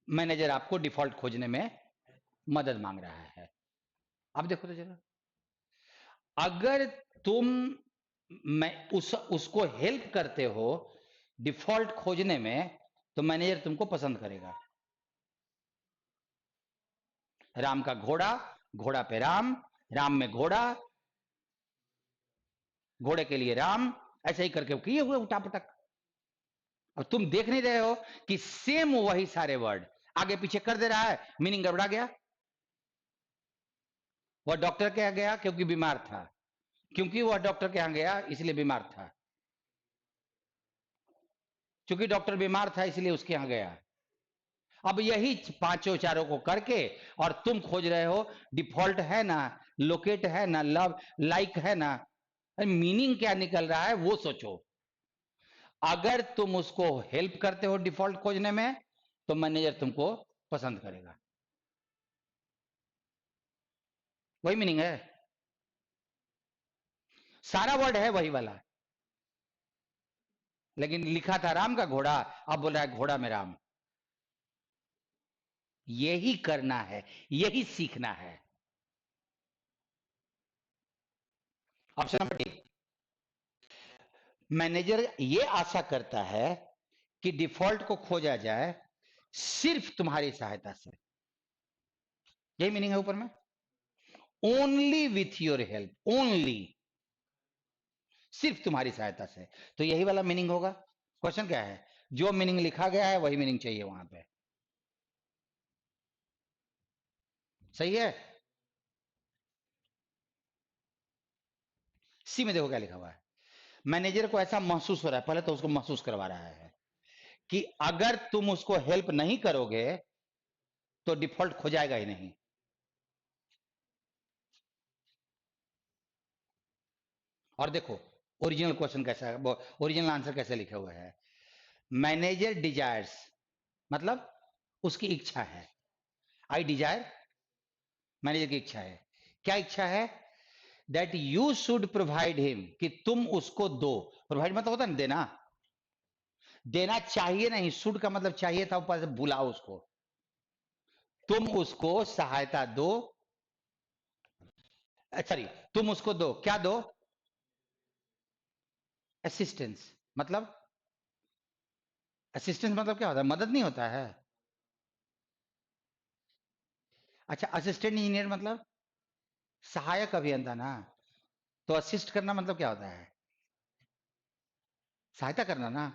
मैनेजर आपको डिफॉल्ट खोजने में मदद मांग रहा है। अब देखो तो जरा, अगर तुम मैं उसको हेल्प करते हो डिफॉल्ट खोजने में, तो मैनेजर तुमको पसंद करेगा। राम का घोड़ा, घोड़ा पे राम, राम में घोड़ा, घोड़े के लिए राम, ऐसे ही करके किए हुए उठापटक। अब तुम देख नहीं रहे हो कि सेम वही सारे वर्ड आगे पीछे कर दे रहा है, मीनिंग गड़बड़ा गया। वह डॉक्टर के यहाँ गया क्योंकि बीमार था, क्योंकि वह डॉक्टर के यहाँ गया इसलिए बीमार था, क्योंकि डॉक्टर बीमार था इसलिए उसके यहाँ गया। अब यही पांचों चारों को करके और तुम खोज रहे हो डिफॉल्ट है ना, लोकेट है ना, लव लाइक है ना, मीनिंग क्या निकल रहा है वो सोचो। अगर तुम उसको हेल्प करते हो डिफॉल्ट खोजने में तो मैनेजर तुमको पसंद करेगा। वही मीनिंग है, सारा वर्ड है वही वाला, लेकिन लिखा था राम का घोड़ा, अब बोल रहा है घोड़ा में राम। यही करना है, यही सीखना है। ऑप्शन नंबर डी, मैनेजर ये आशा करता है कि डिफॉल्ट को खोजा जाए सिर्फ तुम्हारी सहायता से। यही मीनिंग है ऊपर में, only with your help, only, सिर्फ तुम्हारी सहायता से। तो यही वाला मीनिंग होगा। क्वेश्चन क्या है, जो मीनिंग लिखा गया है वही मीनिंग चाहिए वहां पे। सही है। सी में देखो क्या लिखा हुआ है, मैनेजर को ऐसा महसूस हो रहा है, पहले तो उसको महसूस करवा रहा है कि अगर तुम उसको हेल्प नहीं करोगे तो डिफॉल्ट खोजाएगा ही नहीं। और देखो ओरिजिनल क्वेश्चन कैसा है, ओरिजिनल आंसर कैसे लिखा हुआ है, मैनेजर डिजायर्स, मतलब उसकी इच्छा है। आई डिजायर, मैनेजर की इच्छा है। क्या इच्छा है, that you should provide him, कि तुम उसको दो। प्रोवाइड मतलब होता है ना देना, देना चाहिए नहीं, शुड का मतलब चाहिए था, ऊपर से बुलाओ उसको, तुम उसको सहायता दो, सॉरी, तुम उसको दो, क्या दो, असिस्टेंस। मतलब असिस्टेंस मतलब क्या होता है, मदद नहीं होता है। अच्छा, असिस्टेंट इंजीनियर मतलब सहायक अभियंता ना, तो असिस्ट करना मतलब क्या होता है, सहायता करना ना,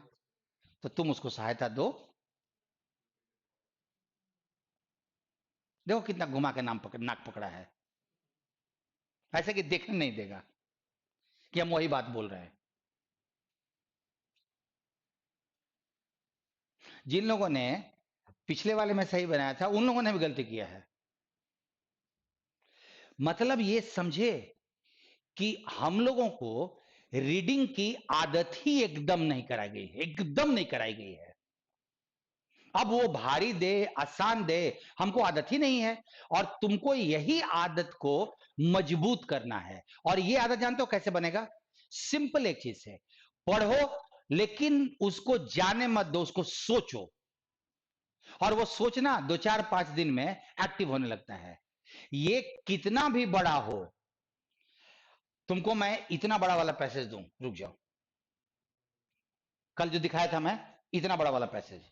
तो तुम उसको सहायता दो। देखो कितना घुमा के नाम पकड़ नाक पकड़ा है, ऐसे कि देखने नहीं देगा कि हम वही बात बोल रहे हैं। जिन लोगों ने पिछले वाले में सही बनाया था उन लोगों ने भी गलती किया है। मतलब ये समझे कि हम लोगों को रीडिंग की आदत ही एकदम नहीं कराई गई है, एकदम नहीं कराई गई है। अब वो भारी दे आसान दे, हमको आदत ही नहीं है, और तुमको यही आदत को मजबूत करना है। और ये आदत जानते हो कैसे बनेगा, सिंपल एक चीज से, पढ़ो लेकिन उसको जाने मत दो, उसको सोचो, और वो सोचना 2 4 5 दिन में एक्टिव होने लगता है। ये कितना भी बड़ा हो, तुमको मैं इतना बड़ा वाला पैसेज दूं, रुक जाओ, कल जो दिखाया था मैं, इतना बड़ा वाला पैसेज,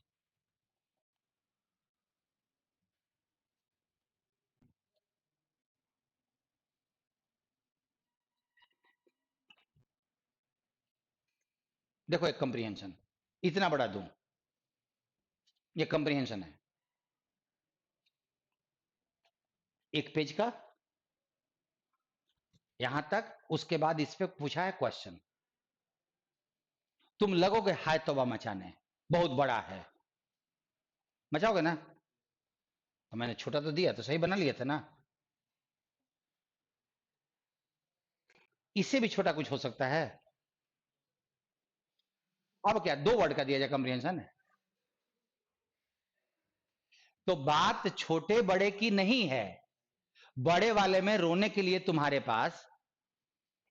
देखो एक कंप्रीहेंशन, इतना बड़ा दूं, ये कंप्रीहेंशन है, एक पेज का, यहां तक, उसके बाद इस पे पूछा है क्वेश्चन, तुम लगोगे हाय तौबा मचाने, बहुत बड़ा है, मचाओगे ना। तो मैंने छोटा तो दिया, तो सही बना लिया था ना, इससे भी छोटा कुछ हो सकता है। अब क्या, 2 वर्ड का दिया जाए कंप्रीहेंशन है, तो बात छोटे बड़े की नहीं है, बड़े वाले में रोने के लिए तुम्हारे पास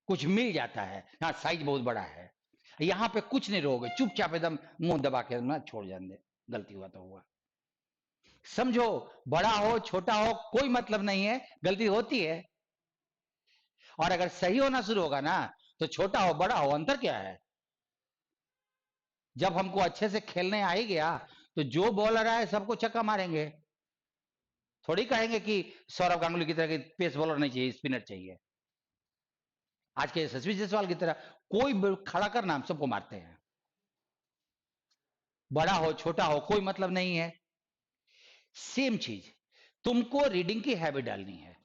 कुछ मिल जाता है, हाँ साइज बहुत बड़ा है, यहां पे कुछ नहीं रोगे, चुपचाप एकदम मुंह दबा के ना छोड़ जाने दे, गलती हुआ तो हुआ। समझो, बड़ा हो छोटा हो कोई मतलब नहीं है, गलती होती है, और अगर सही होना शुरू होगा ना, तो छोटा हो बड़ा हो अंतर क्या है। जब हमको अच्छे से खेलने आ ही गया तो जो बॉलर आए सबको छक्का मारेंगे, थोड़ी कहेंगे कि सौरव गांगुली की तरह की पेस बॉलर नहीं चाहिए, स्पिनर चाहिए, आज के यशस्वी जायसवाल की तरह कोई खड़ा करना, हम सबको मारते हैं। बड़ा हो छोटा हो कोई मतलब नहीं है, सेम चीज, तुमको रीडिंग की हैबिट डालनी है,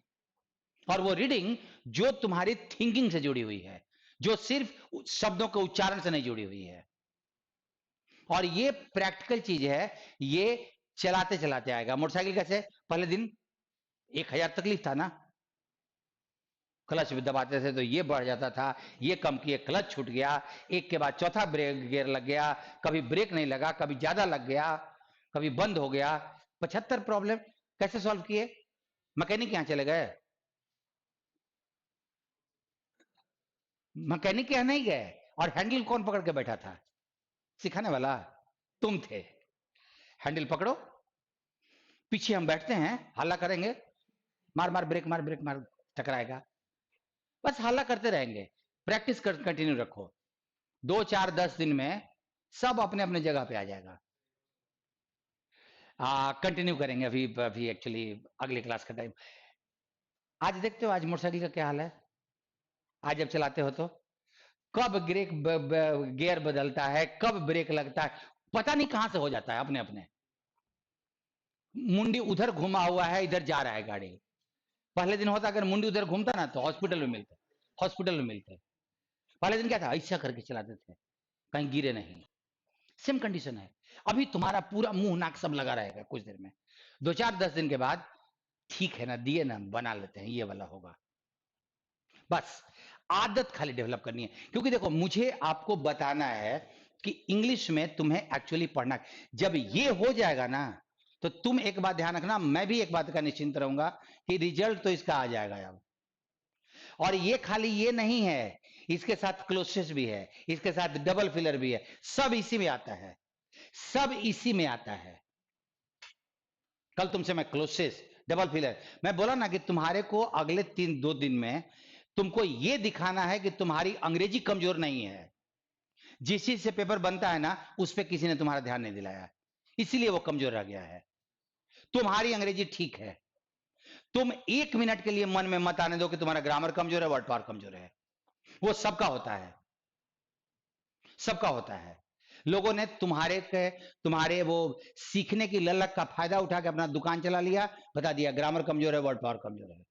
और वो रीडिंग जो तुम्हारी थिंकिंग से जुड़ी हुई है, जो सिर्फ शब्दों के उच्चारण से नहीं जुड़ी हुई है। और ये प्रैक्टिकल चीज है, ये चलाते चलाते आएगा। मोटरसाइकिल कैसे? पहले दिन 1000 तकलीफ था ना, क्लच दबाते थे तो ये बढ़ जाता था, ये कम किए, क्लच छूट गया, एक के बाद चौथा ब्रेक गियर लग गया, कभी ब्रेक नहीं लगा, कभी ज्यादा लग गया, कभी बंद हो गया, 75 प्रॉब्लम। कैसे सॉल्व किए? मैकेनिक यहाँ चले गए? मैकेनिक यहाँ नहीं गए। और हैंडल कौन पकड़ के बैठा था? सिखाने वाला तुम थे। हैंडल पकड़ो, पीछे हम बैठते हैं, हल्ला करेंगे, मार मार ब्रेक मार, ब्रेक मार, टकराएगा, बस हल्ला करते रहेंगे। प्रैक्टिस कर कंटिन्यू रखो, 2 4 10 दिन में सब अपने अपने जगह पे आ जाएगा। कंटिन्यू करेंगे अभी अभी एक्चुअली अगले क्लास का टाइम। आज देखते हो आज मोटरसाइकिल का क्या हाल है? आज जब चलाते हो तो कब ब्रेक गियर बदलता है, कब ब्रेक लगता है, पता नहीं कहां से हो जाता है अपने अपने। मुंडी उधर घुमा हुआ है, इधर जा रहा है गाड़ी। पहले दिन होता अगर मुंडी उधर घूमता ना तो हॉस्पिटल में मिलते, हॉस्पिटल में मिलते। पहले दिन क्या था, ऐसा करके चलाते थे, कहीं गिरे नहीं। सेम कंडीशन है। अभी तुम्हारा पूरा मुंह नाक सब लगा रहेगा कुछ देर में, 2 4 10 दिन के बाद ठीक है ना, दिए ना, बना लेते हैं, ये वाला होगा। बस आदत खाली डेवलप करनी है, क्योंकि देखो मुझे आपको बताना है कि इंग्लिश में तुम्हें एक्चुअली पढ़ना। जब ये हो जाएगा ना तो तुम एक बात ध्यान रखना, मैं भी एक बात का निश्चिंत रहूंगा कि रिजल्ट तो इसका आ जाएगा अब। और ये खाली ये नहीं है, इसके साथ क्लोसेस भी है, इसके साथ डबल फिलर भी है, सब इसी में आता है, सब इसी में आता है। कल तुमसे मैं क्लोसेस, डबल फिलर, मैं बोला ना कि तुम्हारे को अगले 2 दिन में तुमको ये दिखाना है कि तुम्हारी अंग्रेजी कमजोर नहीं है। जिस चीज से पेपर बनता है ना उस पर किसी ने तुम्हारा ध्यान नहीं दिलाया, इसीलिए वो कमजोर रह गया है। तुम्हारी अंग्रेजी ठीक है, तुम 1 मिनट के लिए मन में मत आने दो कि तुम्हारा ग्रामर कमजोर है, वर्ड पावर कमजोर है। वो सबका होता है, सबका होता है। लोगों ने तुम्हारे वो सीखने की ललक का फायदा उठा के अपना दुकान चला लिया, बता दिया ग्रामर कमजोर है, वर्ड पावर कमजोर है,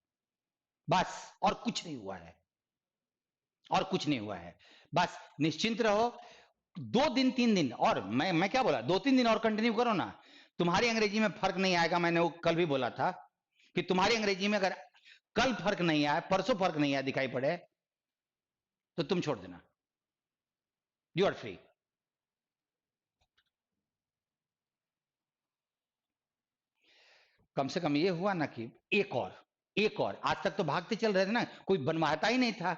बस। और कुछ नहीं हुआ है, और कुछ नहीं हुआ है। बस निश्चिंत रहो, 2 दिन 3 दिन और मैं क्या बोला, 2 3 दिन और कंटिन्यू करो ना, तुम्हारी अंग्रेजी में फर्क नहीं आएगा। मैंने वो कल भी बोला था कि तुम्हारी अंग्रेजी में अगर कल फर्क नहीं आया, परसों फर्क नहीं आया, दिखाई पड़े, तो तुम छोड़ देना, यू आर फ्री। कम से कम ये हुआ ना कि एक और आज तक तो भागते चल रहे थे ना, कोई बनवाता ही नहीं था।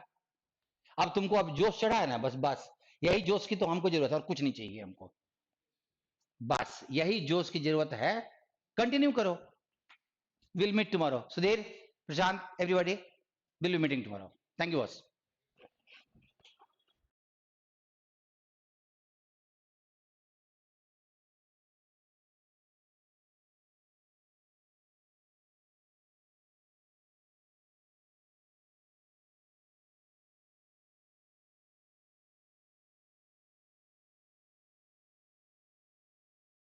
अब तुमको अब जोश चढ़ा है ना, बस बस यही जोश की तो हमको जरूरत है, और कुछ नहीं चाहिए हमको, बस यही जोश की जरूरत है। कंटिन्यू करो। Will meet tomorrow. Sudhir, Prashant, everybody, will be meeting tomorrow. Thank you boss.